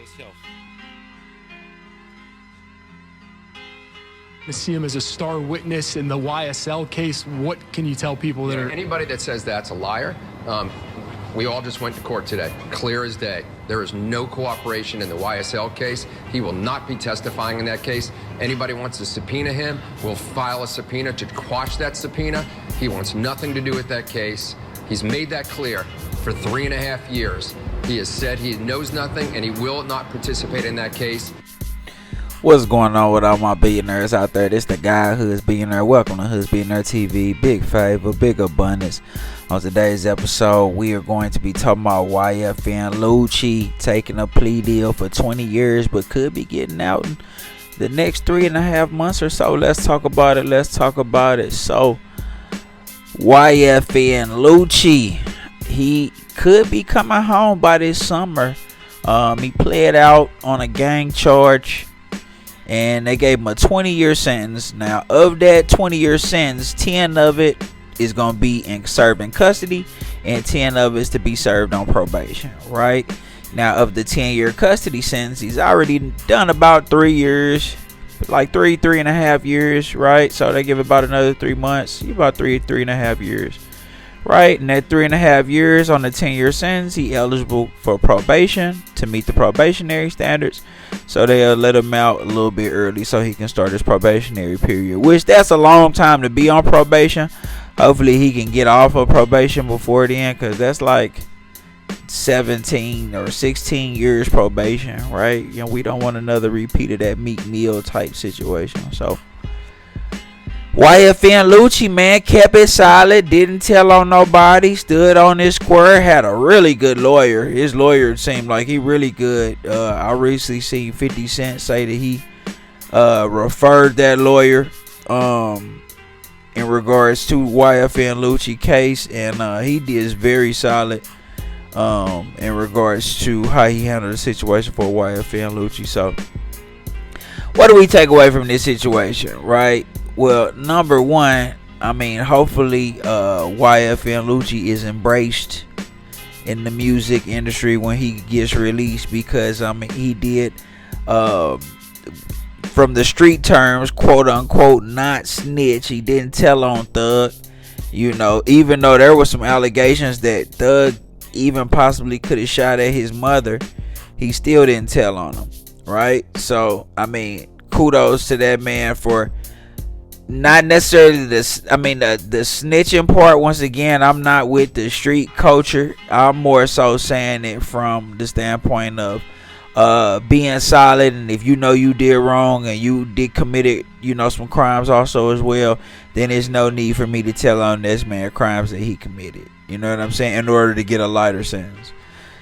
yourself. To see him as a star witness in the YSL case. What can you tell people that are... Anybody that says that's a liar, we all just went to court today, clear as day. There is no cooperation in the YSL case. He will not be testifying in that case. Anybody wants to subpoena him, we'll file a subpoena to quash that subpoena. He wants nothing to do with that case. He's made that clear for 3.5 years. He has said he knows nothing and he will not participate in that case. What's going on with all my billionaires out there? This the guy Hood's Billionaire. Welcome to Hood's Billionaire TV. Big favor, big abundance. On today's episode, we are going to be talking about Yfn Lucci taking a plea deal for 20 years, but could be getting out in the next 3.5 months or so. Let's talk about it. So, Yfn Lucci, he could be coming home by this summer. He pled out on a gang charge, and they gave him a 20-year sentence. Now, of that 20-year sentence, 10 of it is going to be served in custody, and 10 of it is to be served on probation, right? Now, of the 10-year custody sentence, he's already done about 3 years, like 3.5 years, right? So they give about another 3 months, about 3.5 years, right? And that 3.5 years on the 10-year sentence, he eligible for probation to meet the probationary standards. So they'll let him out a little bit early so he can start his probationary period, which that's a long time to be on probation. Hopefully he can get off of probation before then, because that's like 17 or 16 years probation, right? You know, we don't want another repeat of that Meek Mill type situation. So Yfn Lucci, man, kept it solid, didn't tell on nobody, stood on his square, had a really good lawyer. His lawyer seemed like he really good. I recently seen 50 Cent say that he referred that lawyer in regards to Yfn Lucci case, and he did very solid in regards to how he handled the situation for Yfn Lucci. So what do we take away from this situation, right? Well, number one, I mean, hopefully Yfn Lucci is embraced in the music industry when he gets released, because I mean, he did from the street terms, quote unquote, not snitch. He didn't tell on Thug, you know, even though there were some allegations that Thug even possibly could have shot at his mother, he still didn't tell on him, right? So I mean, kudos to that man for not necessarily this. I mean, the snitching part. Once again, I'm not with the street culture. I'm more so saying it from the standpoint of being solid, and if you know you did wrong and you did committed, you know, some crimes also as well, then there's no need for me to tell on this man crimes that he committed. You know what I'm saying? In order to get a lighter sentence.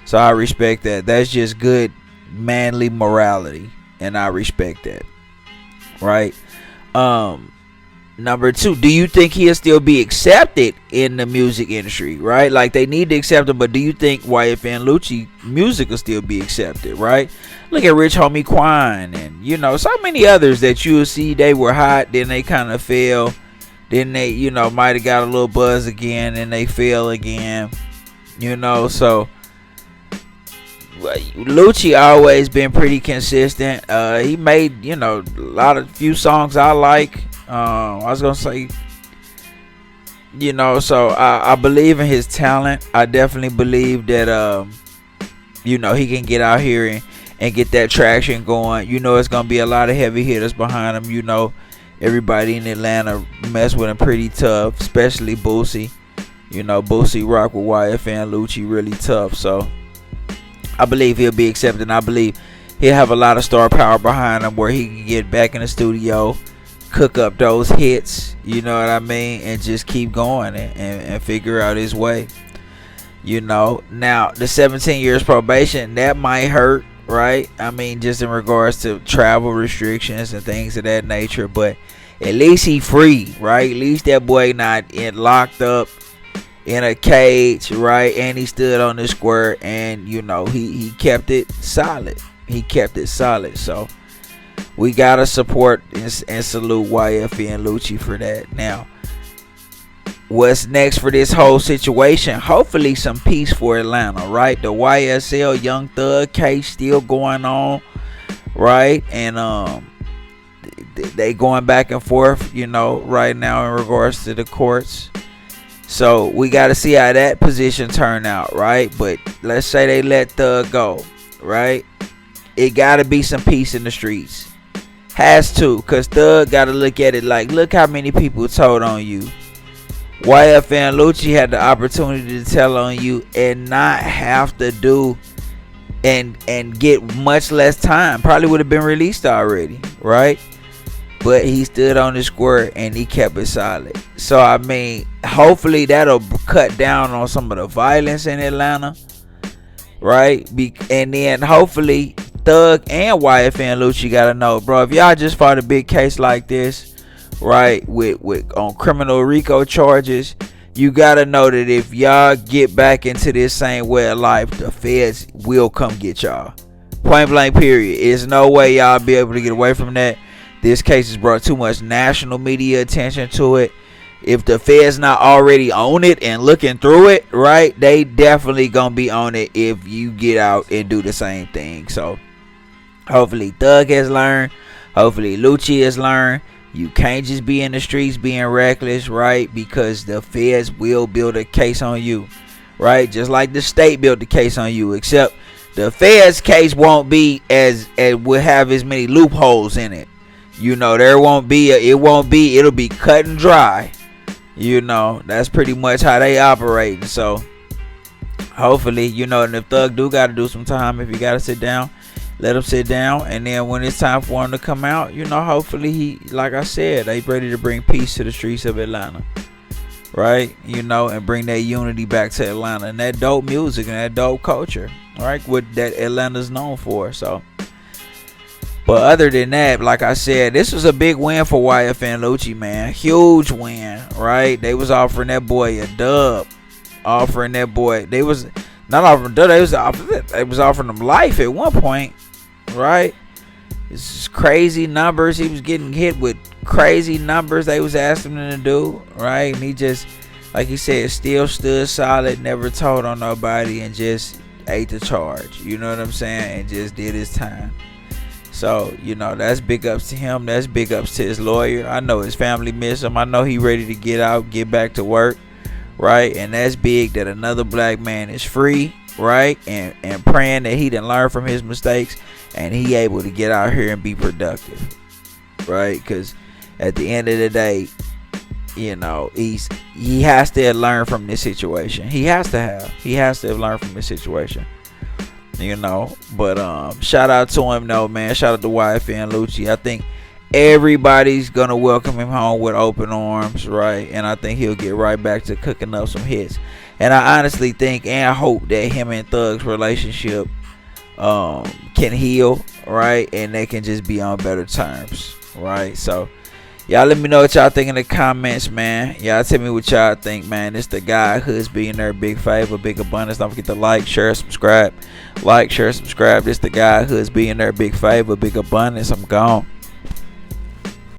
So I respect that. That's just good manly morality, and I respect that. Right? Number two, do you think he'll still be accepted in the music industry, right? Like, they need to accept him, but do you think Yfn Lucci music will still be accepted, right? Look at Rich Homie Quan, and, you know, so many others that you'll see, they were hot, then they kind of fell, then they, you know, might have got a little buzz again, and they fell again, you know. So Lucci always been pretty consistent. He made, you know, few songs I like. I was gonna say, you know, so I believe in his talent. I definitely believe that you know, he can get out here and get that traction going. You know, it's gonna be a lot of heavy hitters behind him. You know, everybody in Atlanta mess with him pretty tough, especially Boosie. You know, Boosie rock with Yfn Lucci really tough. So I believe he'll be accepted, and I believe he'll have a lot of star power behind him where he can get back in the studio, cook up those hits, you know what I mean, and just keep going and figure out his way. You know, now the 17 years probation, that might hurt, right? I mean, just in regards to travel restrictions and things of that nature, but at least he free, right? At least that boy not locked up in a cage, right? And he stood on the square, and you know, he kept it solid. So we gotta support and salute Yfn Lucci for that. Now, what's next for this whole situation? Hopefully some peace for Atlanta, right? The YSL Young Thug case still going on, right? And they going back and forth, you know, right now in regards to the courts. So we got to see how that position turn out, right? But let's say they let Thug go, right? It got to be some peace in the streets. Has to, because Thug got to look at it like, look how many people told on you. Yfn Lucci had the opportunity to tell on you and not have to do and get much less time. Probably would have been released already, right? But he stood on his square and he kept it solid. So I mean, hopefully that'll cut down on some of the violence in Atlanta, right? And then hopefully Thug and Yfn Lucci gotta know, bro, if y'all just fought a big case like this, right, with on criminal RICO charges, you gotta know that if y'all get back into this same way of life, the feds will come get y'all. Point blank period. There's no way y'all be able to get away from that. This case has brought too much national media attention to it. If the feds not already on it and looking through it, right, they definitely gonna be on it if you get out and do the same thing. So hopefully Thug has learned. Hopefully Lucci has learned. You can't just be in the streets being reckless, right? Because the feds will build a case on you, right? Just like the state built the case on you, except the feds case won't be as will have as many loopholes in it. You know, there won't be it'll be cut and dry. You know, that's pretty much how they operate. So hopefully, you know, and if Thug do got to do some time, if he got to sit down, let him sit down. And then when it's time for him to come out, you know, hopefully he, like I said, they ready to bring peace to the streets of Atlanta, right? You know, and bring that unity back to Atlanta and that dope music and that dope culture, right? What that Atlanta's known for. So, but other than that, like I said, this was a big win for Yfn Lucci, man. Huge win, right? They was offering that boy a dub. Offering that boy, they was not offering dub, they was offering him life at one point, right? This is crazy numbers. He was getting hit with crazy numbers they was asking him to do, right? And he just, like he said, still stood solid, never told on nobody, and just ate the charge. You know what I'm saying? And just did his time. So, you know, that's big ups to him. That's big ups to his lawyer. I know his family miss him. I know he ready to get out, get back to work, right? And that's big that another black man is free, right? And praying that he didn't learn from his mistakes and he able to get out here and be productive, right? Because at the end of the day, you know, he has to have learned from this situation. He has to have learned from this situation. You know, but shout out to him though, man. Shout out to Yfn Lucci. I think everybody's gonna welcome him home with open arms, right? And I think he'll get right back to cooking up some hits. And I honestly think and hope that him and Thug's relationship can heal, right? And they can just be on better terms, right? So y'all let me know what y'all think in the comments, man. Y'all tell me what y'all think, man. It's the guy Hoods Billionaire, big favor, big abundance. Don't forget to like, share, subscribe. Like, share, subscribe. This the guy Hoods Billionaire, big favor, big abundance. I'm gone.